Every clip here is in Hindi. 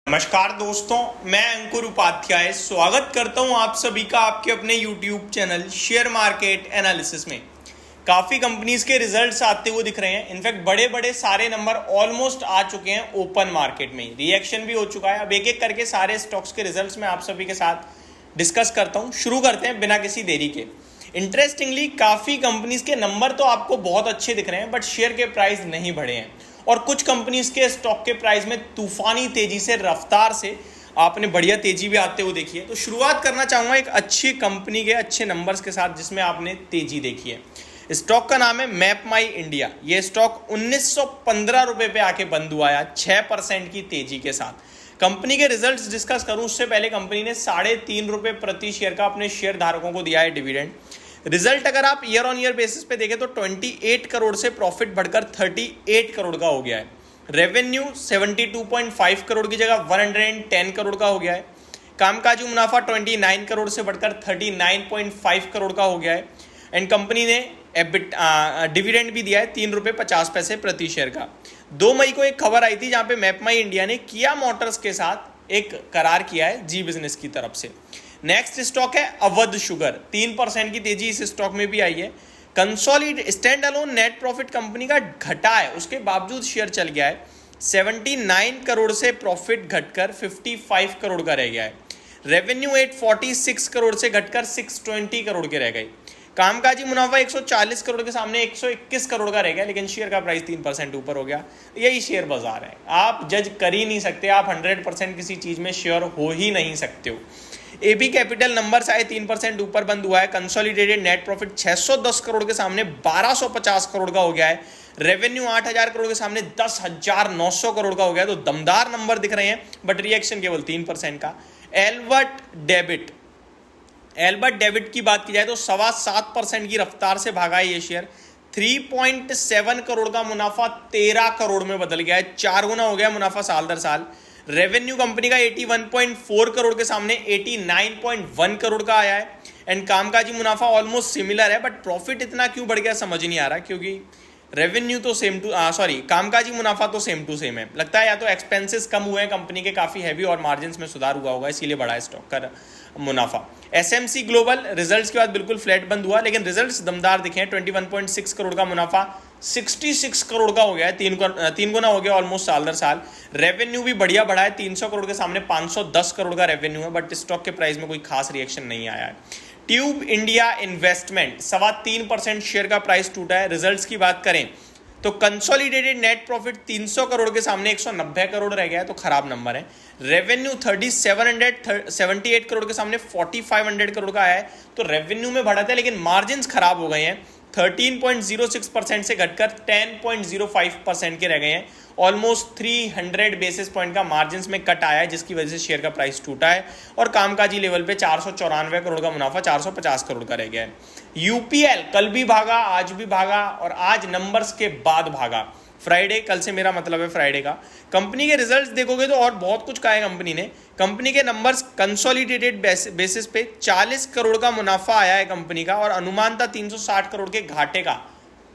नमस्कार दोस्तों, मैं अंकुर उपाध्याय स्वागत करता हूं आप सभी का आपके अपने YouTube channel share market analysis में। काफ़ी कंपनीज के रिजल्ट्स आते हुए दिख रहे हैं। इनफैक्ट बड़े बड़े सारे नंबर ऑलमोस्ट आ चुके हैं ओपन मार्केट में, रिएक्शन भी हो चुका है। अब एक एक करके सारे स्टॉक्स के रिजल्ट्स मैं आप सभी के साथ डिस्कस करता हूँ। शुरू करते हैं बिना किसी देरी के। इंटरेस्टिंगली काफ़ी कंपनीज के नंबर तो आपको बहुत अच्छे दिख रहे हैं, बट शेयर के प्राइस नहीं बढ़े हैं और कुछ कंपनीज के स्टॉक के प्राइस में तूफानी तेजी से, रफ्तार से आपने बढ़िया तेजी भी आते हुए देखी है। तो शुरुआत करना चाहूँगा एक अच्छी कंपनी के अच्छे नंबर्स के साथ जिसमें आपने तेजी देखी है। स्टॉक का नाम है मैप माई इंडिया। ये स्टॉक 1915 रुपये पे आके बंद हुआ है 6% की तेजी के साथ। कंपनी के रिजल्ट्स डिस्कस करूं उससे पहले कंपनी ने 3.5 रुपये प्रति शेयर का अपने शेयर धारकों को दिया है डिविडेंड। रिजल्ट अगर आप ईयर ऑन ईयर बेसिस पे देखें तो 28 करोड़ से प्रॉफिट बढ़कर 38 करोड़ का हो गया है। रेवेन्यू 72.5 करोड़ की जगह 110 करोड़ का हो गया है। कामकाजी मुनाफा 29 करोड़ से बढ़कर 39.5 करोड़ का हो गया है। एंड कंपनी ने डिविडेंड भी दिया है 3.50 रुपये प्रति शेयर का। 2 मई को एक खबर आई थी जहां पे मैप माई इंडिया ने किया मोटर्स के साथ एक करार किया है जी बिजनेस की तरफ से। नेक्स्ट स्टॉक है अवध शुगर। 3% की तेजी इस स्टॉक में भी आई है। Consolidated stand alone net profit company का घटा है, उसके बावजूद शेयर चल गया है। 79 करोड़ से प्रॉफिट घटकर 55 करोड़ का रह गया है। रेवेन्यू 846 करोड़ से घटकर 620 करोड़ के रह गए। कामकाजी मुनाफा 140 करोड़ के सामने 121 करोड़ का रह गया, लेकिन शेयर का प्राइस 3% ऊपर हो गया। यही शेयर बाजार है, आप जज कर ही नहीं सकते, आप 100% किसी चीज़ में शेयर हो ही नहीं सकते हो। एबी कैपिटल नंबर्स आए 3% ऊपर बंद हुआ है। कंसोलिडेटेड नेट प्रॉफिट 610 करोड़ के सामने 1250 करोड़ का हो गया है। रेवेन्यू 8000 करोड़ के सामने 10,900 करोड़ का हो गया है। तो दमदार नंबर दिख रहे हैं, बट रिएक्शन केवल 3% का। एल्बर्ट डेबिट की बात की जाए तो 7.25% की रफ्तार से भागा है ये शेयर। 3.7 करोड़ का मुनाफा 13 करोड़ में बदल गया है, 4 गुना हो गया मुनाफा साल दर साल। रेवेन्यू कंपनी का 81.4 करोड़ के सामने 89.1 करोड़ का आया है। एंड कामकाजी मुनाफा ऑलमोस्ट सिमिलर है, बट प्रॉफिट इतना क्यों बढ़ गया समझ नहीं आ रहा, क्योंकि रेवेन्यू तो कामकाजी मुनाफा तो सेम टू सेम है। लगता है या तो एक्सपेंसेस कम हुए हैं कंपनी के काफ़ी हैवी और मार्जिन्स में सुधार हुआ होगा, इसीलिए बढ़ा है स्टॉक का मुनाफा। एसएमसी ग्लोबल रिजल्ट्स के बाद बिल्कुल फ्लैट बंद हुआ, लेकिन रिजल्ट्स दमदार दिखे हैं। 21.6 करोड़ का मुनाफा 66 करोड़ का हो गया है, 3 गुना हो गया ऑलमोस्ट साल दर साल। रेवेन्यू भी बढ़िया बढ़ा है, 300 करोड़ के सामने 510 करोड़ का रेवेन्यू है, बट स्टॉक के प्राइस में कोई खास रिएक्शन नहीं आया है। ट्यूब इंडिया इन्वेस्टमेंट 3.25% शेयर का प्राइस टूटा है। रिजल्ट्स की बात करें तो कंसोलिडेटेड नेट प्रॉफिट 300 करोड़ के सामने 190 करोड़ रह गया है, तो खराब नंबर है। रेवेन्यू 3778 करोड़ के सामने 4500 करोड़ का आया है, तो रेवेन्यू में बढ़ा था, लेकिन मार्जिन्स खराब हो गए हैं। 13.06% से घटकर 10.05% के रह गए हैं। ऑलमोस्ट 300 बेसिस पॉइंट का मार्जिन्स में कट आया है, जिसकी वजह से शेयर का प्राइस टूटा है और कामकाजी लेवल पे 494 करोड़ का मुनाफा 450 करोड़ का रह गया है। यूपीएल कल भी भागा, आज भी भागा और आज नंबर्स के बाद भागा। फ्राइडे, कल से मेरा मतलब है फ्राइडे का। कंपनी के रिजल्ट्स देखोगे तो और बहुत कुछ कहा है कंपनी ने। कंपनी के नंबर्स कंसोलिडेटेड बेसिस पे 40 करोड़ का मुनाफा आया है कंपनी का, और अनुमान था 360 करोड़ के घाटे का।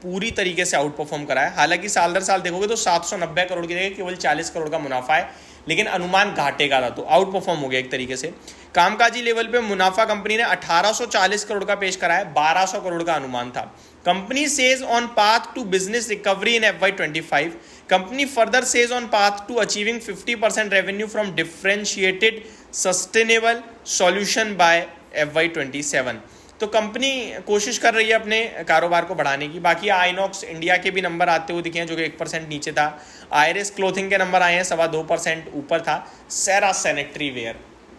पूरी तरीके से आउट परफॉर्म करा है। हालांकि साल दर साल देखोगे तो 790 करोड़ की जगह केवल 40 करोड़ का मुनाफा है, लेकिन अनुमान घाटे का था, तो आउट परफॉर्म हो गया एक तरीके से। कामकाजी लेवल पे मुनाफा कंपनी ने 1840 करोड़ का पेश करा है, 1200 करोड़ का अनुमान था। Company says on path to business recovery in FY25। Company further says on path to achieving 50% revenue from differentiated sustainable solution by FY27। तो कंपनी कोशिश कर रही है अपने कारोबार को बढ़ाने की। बाकी आइनॉक्स इंडिया के भी नंबर आते हुए दिखे हैं, जो कि 1% नीचे था। आयरिस क्लोथिंग के नंबर आए हैं 2.25% ऊपर था। सेरा सैनिटरी वेयर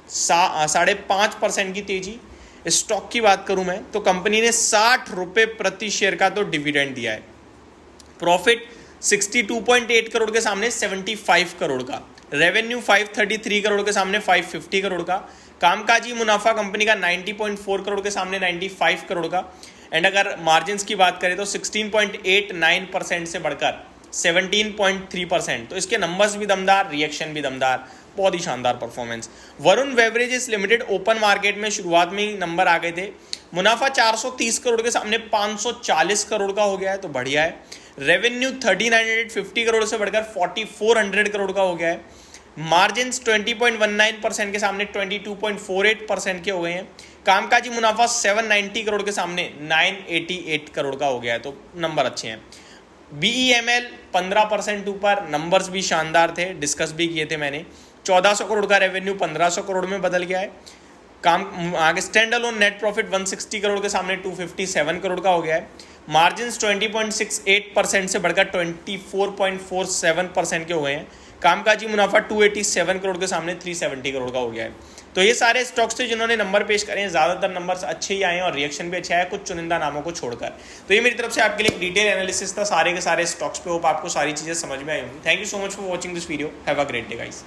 5.5% की तेजी। स्टॉक की बात करूं मैं तो कंपनी ने 60 रुपये प्रति शेयर का तो डिविडेंड दिया है। प्रॉफिट 62.8 करोड़ के सामने 75 करोड़ का। रेवेन्यू 533 करोड़ के सामने 550 करोड़ का। कामकाजी मुनाफा कंपनी का 90.4 करोड़ के सामने 95 करोड़ का। एंड अगर मार्जिन्स की बात करें तो 16.89% से बढ़कर 17.3%। तो इसके नंबर्स भी दमदार, रिएक्शन भी दमदार, बहुत ही शानदार performance. Varun beverages limited open market में शुरुआत में ही नंबर आ गए थे। मुनाफा 430 करोड़ के सामने 540 करोड़ का हो गया है, तो बढ़िया है। रेवेन्यू 3950 करोड़ से बढ़कर 4400 करोड़ का हो गया है। मार्जिन्स 20.19% के सामने 22.48% के हो गए हैं। कामकाजी मुनाफा 790 करोड़ के सामने 988 करोड़ का हो गया है, तो नंबर अच्छे हैं। BEML 15% ऊपर, नंबर्स भी शानदार थे, डिस्कस भी किए थे मैंने। 1400 करोड़ का रेवेन्यू 1500 करोड़ में बदल गया है। काम आगे stand alone net profit 160 crore के सामने 257 करोड़ का हो गया है। मार्जिन्स 20.68% से बढ़कर 24.47% के हो गए हैं। कामकाजी मुनाफा 287 करोड़ के सामने 370 करोड़ का हो गया है। तो ये सारे स्टॉक्स थे जिन्होंने नंबर पेश करे हैं, ज़्यादातर नंबर्स अच्छे ही आए हैं और रिएक्शन भी अच्छा है, कुछ चुनिंदा नामों को छोड़कर। तो ये मेरी तरफ से आपके लिए एक डिटेल एनालिसिस था सारे के सारे स्टॉक्स पे। होप आपको सारी चीज़ें समझ में आई होंगी। Thank you so much for watching this video. Have a great day guys.